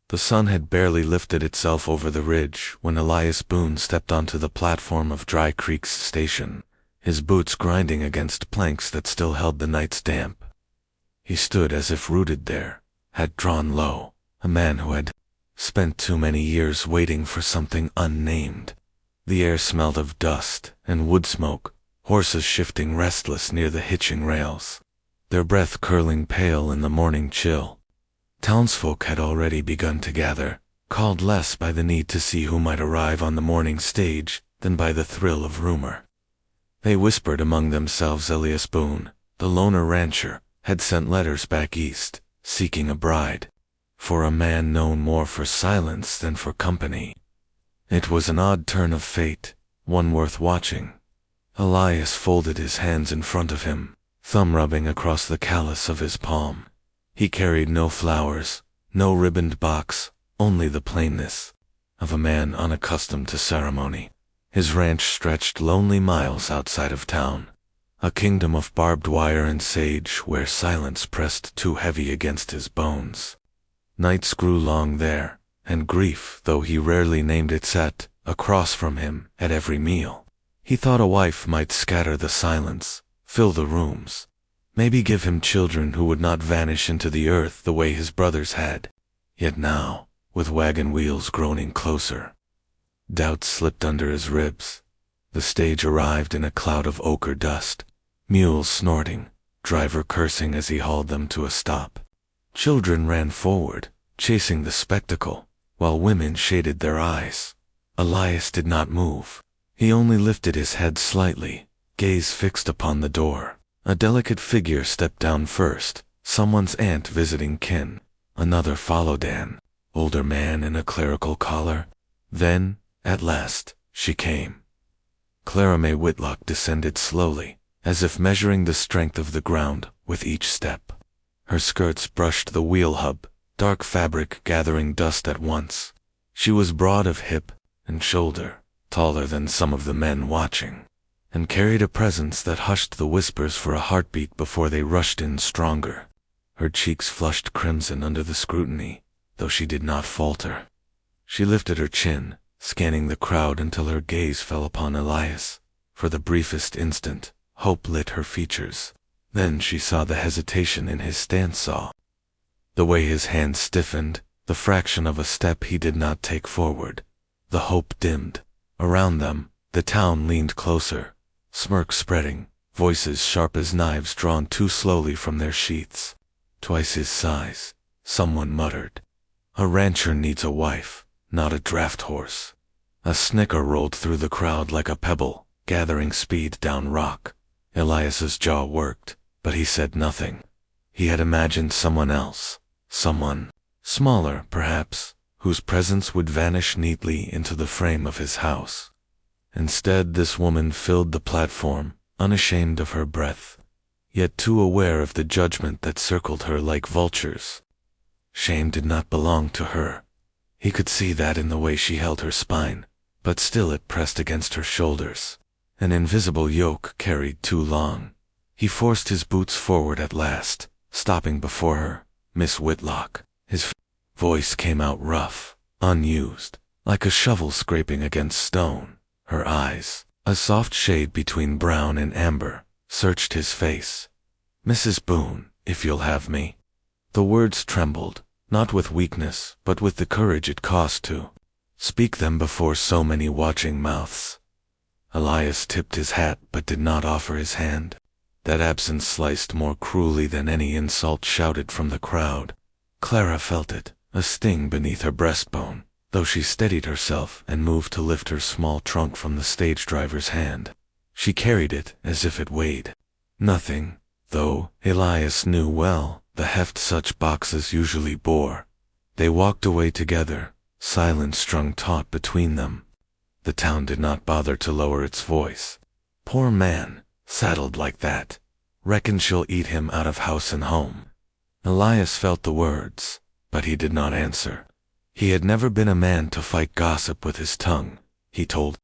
The sun had barely lifted itself over the ridge when Elias Boone stepped onto the platform of Dry Creek's station, his boots grinding against planks that still held the night's damp. He stood as if rooted there, head drawn low, a man who had spent too many years waiting for something unnamed. The air smelled of dust and wood smoke, horses shifting restless near the hitching rails, their breath curling pale in the morning chill. Townsfolk had already begun to gather, called less by the need to see who might arrive on the morning stage than by the thrill of rumor. They whispered among themselves Elias Boone, the loner rancher, had sent letters back east, seeking a bride, for a man known more for silence than for company. It was an odd turn of fate, one worth watching. Elias folded his hands in front of him, thumb rubbing across the callus of his palm. He carried no flowers, no ribboned box, only the plainness of a man unaccustomed to ceremony. His ranch stretched lonely miles outside of town, a kingdom of barbed wire and sage where silence pressed too heavy against his bones. Nights grew long there, and grief, though he rarely named it, sat across from him at every meal. He thought a wife might scatter the silence, fill the rooms, maybe give him children who would not vanish into the earth the way his brothers had. Yet now, with wagon wheels groaning closer, doubt slipped under his ribs. The stage arrived in a cloud of ochre dust, mules snorting, driver cursing as he hauled them to a stop. Children ran forward, chasing the spectacle, while women shaded their eyes. Elias did not move. He only lifted his head slightly, gaze fixed upon the door. A delicate figure stepped down first, someone's aunt visiting kin. Another followed, an older man in a clerical collar. Then, at last, she came. Clara Mae Whitlock descended slowly, as if measuring the strength of the ground with each step. Her skirts brushed the wheel hub, dark fabric gathering dust at once. She was broad of hip and shoulder, taller than some of the men watching, and carried a presence that hushed the whispers for a heartbeat before they rushed in stronger. Her cheeks flushed crimson under the scrutiny, though she did not falter. She lifted her chin, scanning the crowd until her gaze fell upon Elias. For the briefest instant, hope lit her features. Then she saw the hesitation in his stance, saw the way his hands stiffened, the fraction of a step he did not take forward. The hope dimmed. Around them, the town leaned closer, smirks spreading, voices sharp as knives drawn too slowly from their sheaths. Twice his size, someone muttered. A rancher needs a wife, not a draft horse. A snicker rolled through the crowd like a pebble, gathering speed down rock. Elias's jaw worked, but he said nothing. He had imagined someone else, someone, smaller perhaps, whose presence would vanish neatly into the frame of his house. Instead, this woman filled the platform, unashamed of her breath, yet too aware of the judgment that circled her like vultures. Shame did not belong to her. He could see that in the way she held her spine, but still it pressed against her shoulders. An invisible yoke carried too long. He forced his boots forward at last, stopping before her. Miss Whitlock. His voice came out rough, unused, like a shovel scraping against stone. Her eyes, a soft shade between brown and amber, searched his face. "Mrs. Boone, if you'll have me." The words trembled, not with weakness, but with the courage it cost to speak them before so many watching mouths. Elias tipped his hat but did not offer his hand. That absence sliced more cruelly than any insult shouted from the crowd. Clara felt it, a sting beneath her breastbone, though she steadied herself and moved to lift her small trunk from the stage driver's hand. She carried it as if it weighed nothing, though Elias knew well the heft such boxes usually bore. They walked away together, silence strung taut between them. The town did not bother to lower its voice. Poor man, saddled like that. Reckon she'll eat him out of house and home. Elias felt the words, but he did not answer. He had never been a man to fight gossip with his tongue, he told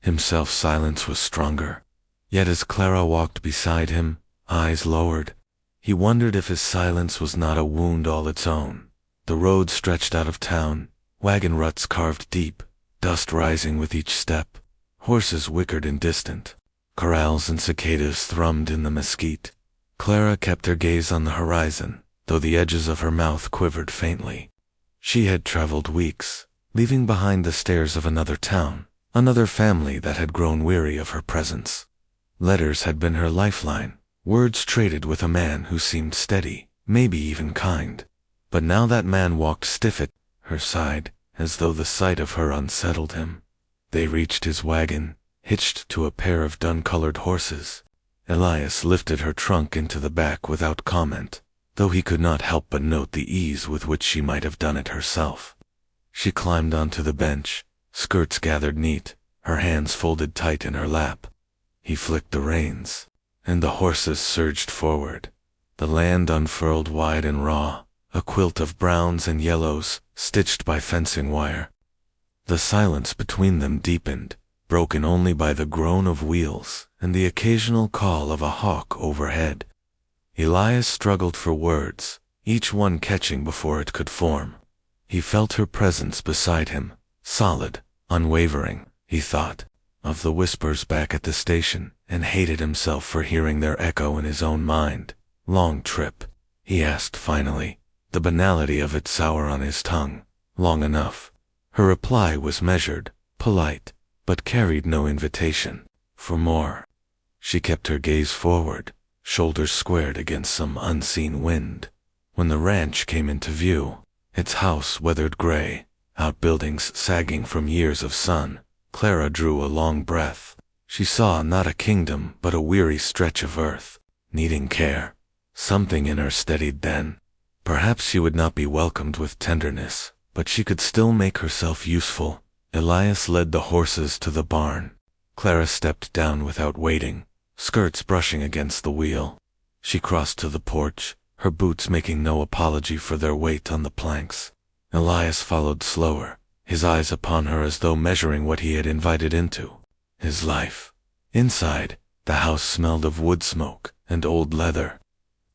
himself. Silence was stronger. Yet as Clara walked beside him, eyes lowered, he wondered if his silence was not a wound all its own. The road stretched out of town, wagon ruts carved deep, dust rising with each step. Horses whickered in distant. Corrals and cicadas thrummed in the mesquite. Clara kept her gaze on the horizon, though the edges of her mouth quivered faintly. She had traveled weeks, leaving behind the stares of another town, another family that had grown weary of her presence. Letters had been her lifeline, words traded with a man who seemed steady, maybe even kind. But now that man walked stiff at her side, as though the sight of her unsettled him. They reached his wagon, hitched to a pair of dun-colored horses. Elias lifted her trunk into the back without comment, though he could not help but note the ease with which she might have done it herself. She climbed onto the bench, skirts gathered neat, her hands folded tight in her lap. He flicked the reins, and the horses surged forward. The land unfurled wide and raw, a quilt of browns and yellows, stitched by fencing wire. The silence between them deepened, broken only by the groan of wheels and the occasional call of a hawk overhead. Elias struggled for words, each one catching before it could form. He felt her presence beside him, solid, unwavering, he thought, of the whispers back at the station, and hated himself for hearing their echo in his own mind. Long trip, he asked finally, the banality of it sour on his tongue. Long enough. Her reply was measured, polite, but carried no invitation for more. She kept her gaze forward, shoulders squared against some unseen wind. When the ranch came into view, its house weathered gray, outbuildings sagging from years of sun, Clara drew a long breath. She saw not a kingdom but a weary stretch of earth, needing care. Something in her steadied then. Perhaps she would not be welcomed with tenderness, but she could still make herself useful. Elias led the horses to the barn. Clara stepped down without waiting, skirts brushing against the wheel. She crossed to the porch, her boots making no apology for their weight on the planks. Elias followed slower, his eyes upon her as though measuring what he had invited into. His life. Inside, the house smelled of wood smoke and old leather.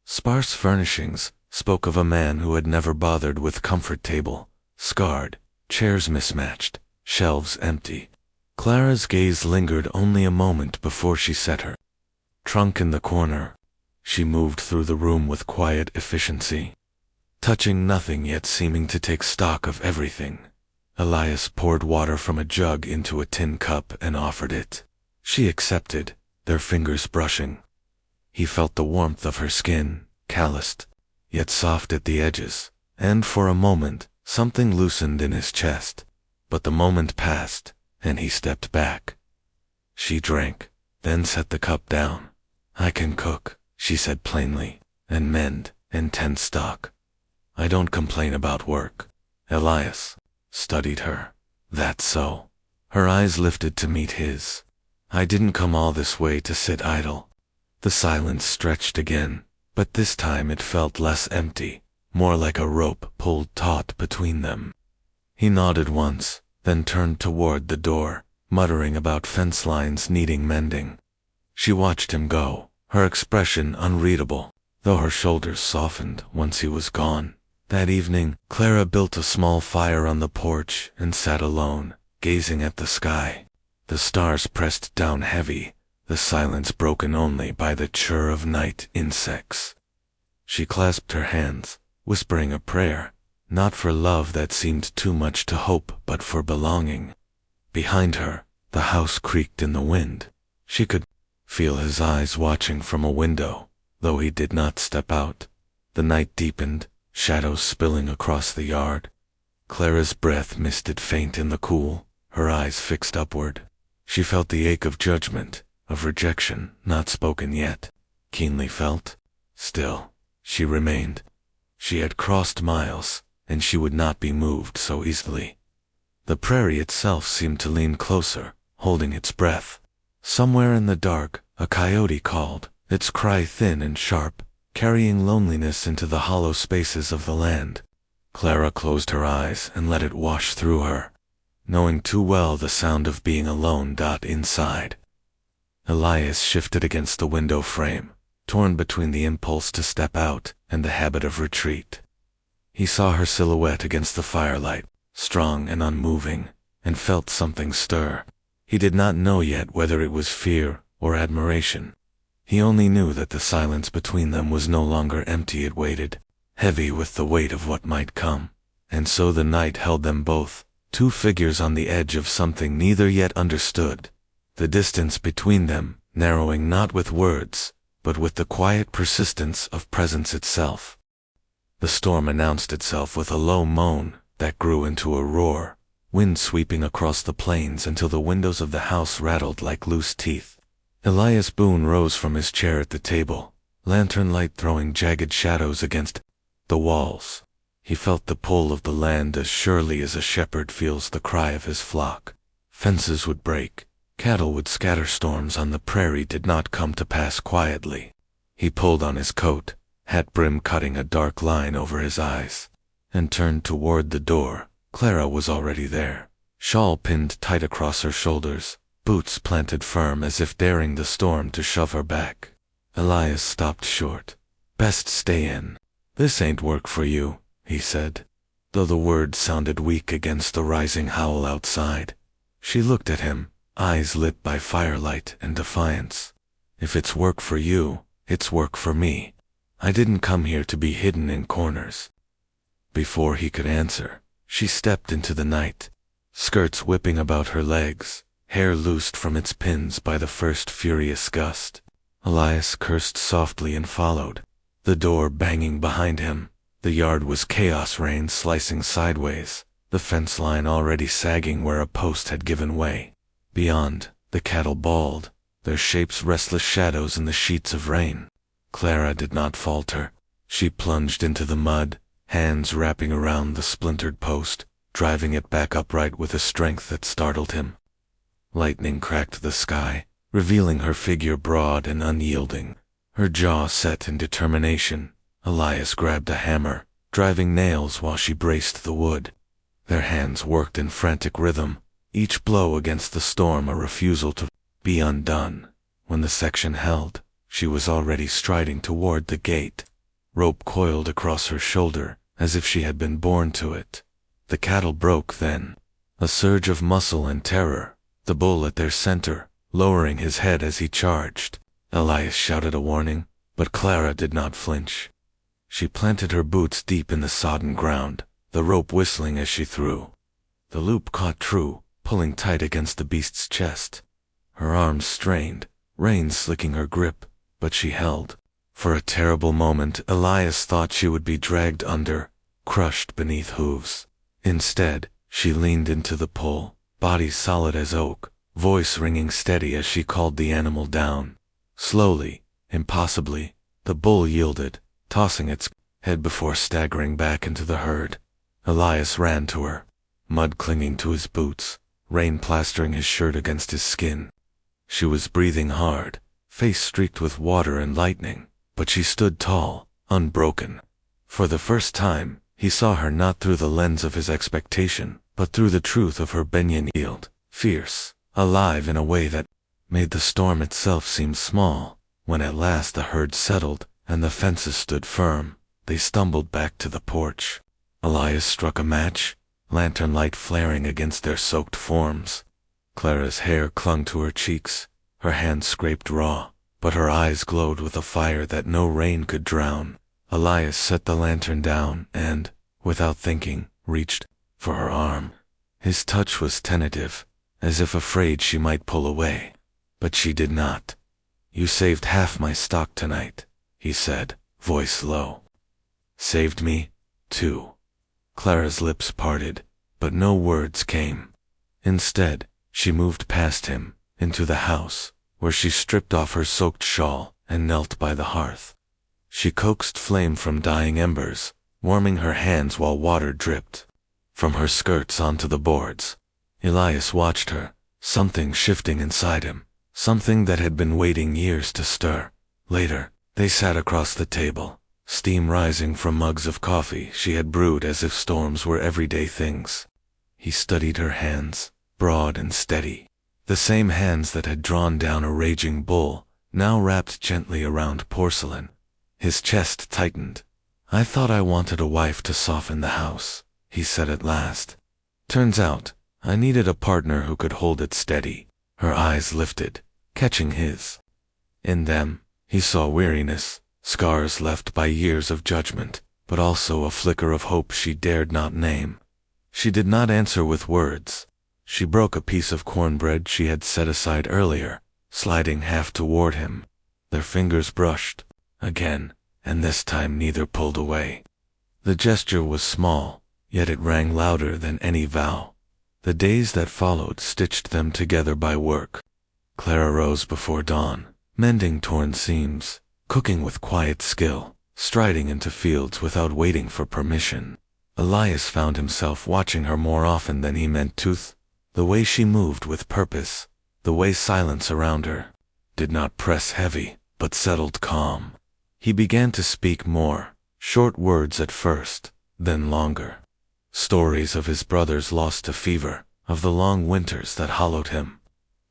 Sparse furnishings spoke of a man who had never bothered with comfort table, scarred, chairs mismatched, shelves empty. Clara's gaze lingered only a moment before she set her trunk in the corner. She moved through the room with quiet efficiency, touching nothing yet seeming to take stock of everything. Elias poured water from a jug into a tin cup and offered it. She accepted, their fingers brushing. He felt the warmth of her skin, calloused, yet soft at the edges, and for a moment, something loosened in his chest. But the moment passed, and he stepped back. She drank, then set the cup down. "I can cook," she said plainly, "and mend, and tend stock. I don't complain about work." Elias studied her. "That's so." Her eyes lifted to meet his. "I didn't come all this way to sit idle." The silence stretched again, but this time it felt less empty, more like a rope pulled taut between them. He nodded once, then turned toward the door, muttering about fence lines needing mending. She watched him go, her expression unreadable, though her shoulders softened once he was gone. That evening, Clara built a small fire on the porch and sat alone, gazing at the sky. The stars pressed down heavy, the silence broken only by the chirr of night insects. She clasped her hands, whispering a prayer, not for love that seemed too much to hope, but for belonging. Behind her, the house creaked in the wind. She could feel his eyes watching from a window, though he did not step out. The night deepened, shadows spilling across the yard. Clara's breath misted faint in the cool, her eyes fixed upward. She felt the ache of judgment, of rejection not spoken yet, keenly felt. Still, she remained. She had crossed miles, and she would not be moved so easily. The prairie itself seemed to lean closer, holding its breath. Somewhere in the dark, a coyote called, its cry thin and sharp, carrying loneliness into the hollow spaces of the land. Clara closed her eyes and let it wash through her, knowing too well the sound of being alone. Inside, Elias shifted against the window frame, torn between the impulse to step out and the habit of retreat. He saw her silhouette against the firelight, strong and unmoving, and felt something stir. He did not know yet whether it was fear or admiration. He only knew that the silence between them was no longer empty. It waited, heavy with the weight of what might come. And so the night held them both, two figures on the edge of something neither yet understood. The distance between them, narrowing not with words, but with the quiet persistence of presence itself. The storm announced itself with a low moan that grew into a roar, wind sweeping across the plains until the windows of the house rattled like loose teeth. Elias Boone rose from his chair at the table, lantern light throwing jagged shadows against the walls. He felt the pull of the land as surely as a shepherd feels the cry of his flock. Fences would break, cattle would scatter. Storms on the prairie did not come to pass quietly. He pulled on his coat, hat brim cutting a dark line over his eyes, and turned toward the door. Clara was already there, shawl pinned tight across her shoulders, boots planted firm as if daring the storm to shove her back. Elias stopped short. "Best stay in. This ain't work for you," he said, though the words sounded weak against the rising howl outside. She looked at him, eyes lit by firelight and defiance. "If it's work for you, it's work for me. I didn't come here to be hidden in corners." Before he could answer, she stepped into the night, skirts whipping about her legs, hair loosed from its pins by the first furious gust. Elias cursed softly and followed, the door banging behind him. The yard was chaos, rain slicing sideways, the fence line already sagging where a post had given way. Beyond, the cattle bawled, their shapes restless shadows in the sheets of rain. Clara did not falter. She plunged into the mud, hands wrapping around the splintered post, driving it back upright with a strength that startled him. Lightning cracked the sky, revealing her figure broad and unyielding, her jaw set in determination. Elias grabbed a hammer, driving nails while she braced the wood. Their hands worked in frantic rhythm, each blow against the storm a refusal to be undone. When the section held, she was already striding toward the gate, rope coiled across her shoulder, as if she had been born to it. The cattle broke then, a surge of muscle and terror, the bull at their center, lowering his head as he charged. Elias shouted a warning, but Clara did not flinch. She planted her boots deep in the sodden ground, the rope whistling as she threw. The loop caught true, pulling tight against the beast's chest. Her arms strained, rain slicking her grip, but she held. For a terrible moment Elias thought she would be dragged under, crushed beneath hooves. Instead, she leaned into the pull, body solid as oak, voice ringing steady as she called the animal down. Slowly, impossibly, the bull yielded, tossing its head before staggering back into the herd. Elias ran to her, mud clinging to his boots, rain plastering his shirt against his skin. She was breathing hard, face streaked with water and lightning, but she stood tall, unbroken. For the first time, he saw her not through the lens of his expectation, but through the truth of her being yield, fierce, alive in a way that made the storm itself seem small. When at last the herd settled, and the fences stood firm, they stumbled back to the porch. Elias struck a match, lantern light flaring against their soaked forms. Clara's hair clung to her cheeks, her hands scraped raw, but her eyes glowed with a fire that no rain could drown. Elias set the lantern down and, without thinking, reached for her arm. His touch was tentative, as if afraid she might pull away. But she did not. "You saved half my stock tonight," he said, voice low. "Saved me, too." Clara's lips parted, but no words came. Instead, she moved past him, into the house, where she stripped off her soaked shawl and knelt by the hearth. She coaxed flame from dying embers, warming her hands while water dripped from her skirts onto the boards. Elias watched her, something shifting inside him, something that had been waiting years to stir. Later, they sat across the table, steam rising from mugs of coffee she had brewed as if storms were everyday things. He studied her hands, broad and steady, the same hands that had drawn down a raging bull, now wrapped gently around porcelain. His chest tightened, "I thought I wanted a wife to soften the house," he said at last. "Turns out, I needed a partner who could hold it steady." Her eyes lifted, catching his. In them, he saw weariness, scars left by years of judgment, but also a flicker of hope she dared not name. She did not answer with words. She broke a piece of cornbread she had set aside earlier, sliding half toward him. Their fingers brushed, again, and this time neither pulled away. The gesture was small, yet it rang louder than any vow. The days that followed stitched them together by work. Clara rose before dawn, mending torn seams, cooking with quiet skill, striding into fields without waiting for permission. Elias found himself watching her more often than he meant to. The way she moved with purpose, the way silence around her did not press heavy, but settled calm. He began to speak more, short words at first, then longer. Stories of his brothers lost to fever, of the long winters that hollowed him.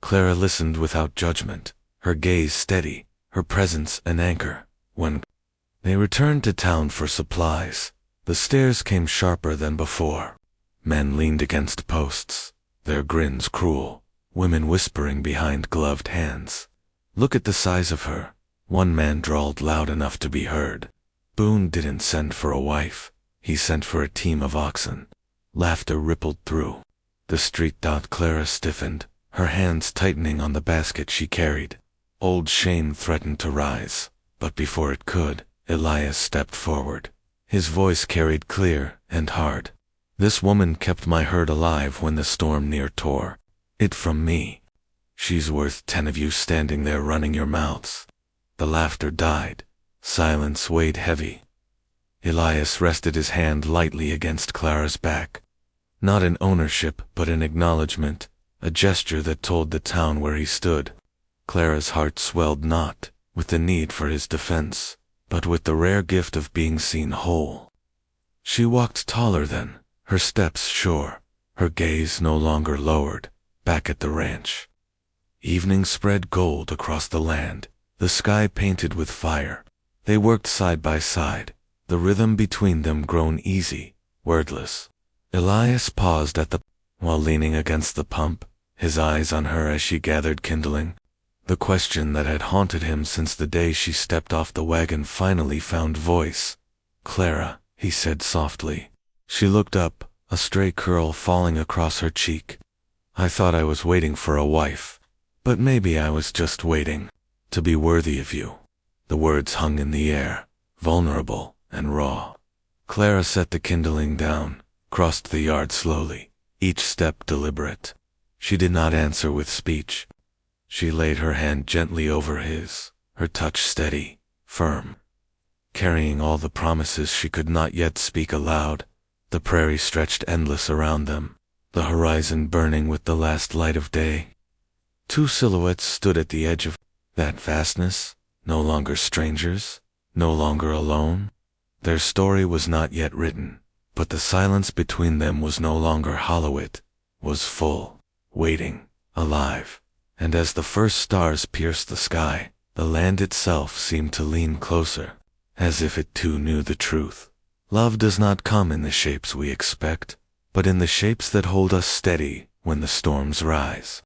Clara listened without judgment, her gaze steady, her presence an anchor. When they returned to town for supplies, the stares came sharper than before. Men leaned against posts, their grins cruel, women whispering behind gloved hands. "Look at the size of her," one man drawled loud enough to be heard. Boone didn't send for a wife, he sent for a team of oxen. Laughter rippled through the street. Clara stiffened, her hands tightening on the basket she carried. Old shame threatened to rise, but before it could, Elias stepped forward. His voice carried clear and hard. "This woman kept my herd alive when the storm near tore it from me. She's worth 10 of you standing there running your mouths." The laughter died. Silence weighed heavy. Elias rested his hand lightly against Clara's back. Not in ownership, but in acknowledgement, a gesture that told the town where he stood. Clara's heart swelled not with the need for his defense, but with the rare gift of being seen whole. She walked taller then, her steps sure, her gaze no longer lowered, back at the ranch. Evening spread gold across the land, the sky painted with fire. They worked side by side, the rhythm between them grown easy, wordless. Elias paused while leaning against the pump, his eyes on her as she gathered kindling. The question that had haunted him since the day she stepped off the wagon finally found voice. "Clara," he said softly. She looked up, a stray curl falling across her cheek. "I thought I was waiting for a wife, but maybe I was just waiting to be worthy of you." The words hung in the air, vulnerable and raw. Clara set the kindling down, crossed the yard slowly, each step deliberate. She did not answer with speech. She laid her hand gently over his, her touch steady, firm. Carrying all the promises she could not yet speak aloud, the prairie stretched endless around them, the horizon burning with the last light of day. Two silhouettes stood at the edge of that vastness, no longer strangers, no longer alone. Their story was not yet written, but the silence between them was no longer hollow, it was full, waiting, alive. And as the first stars pierced the sky, the land itself seemed to lean closer, as if it too knew the truth. Love does not come in the shapes we expect, but in the shapes that hold us steady when the storms rise.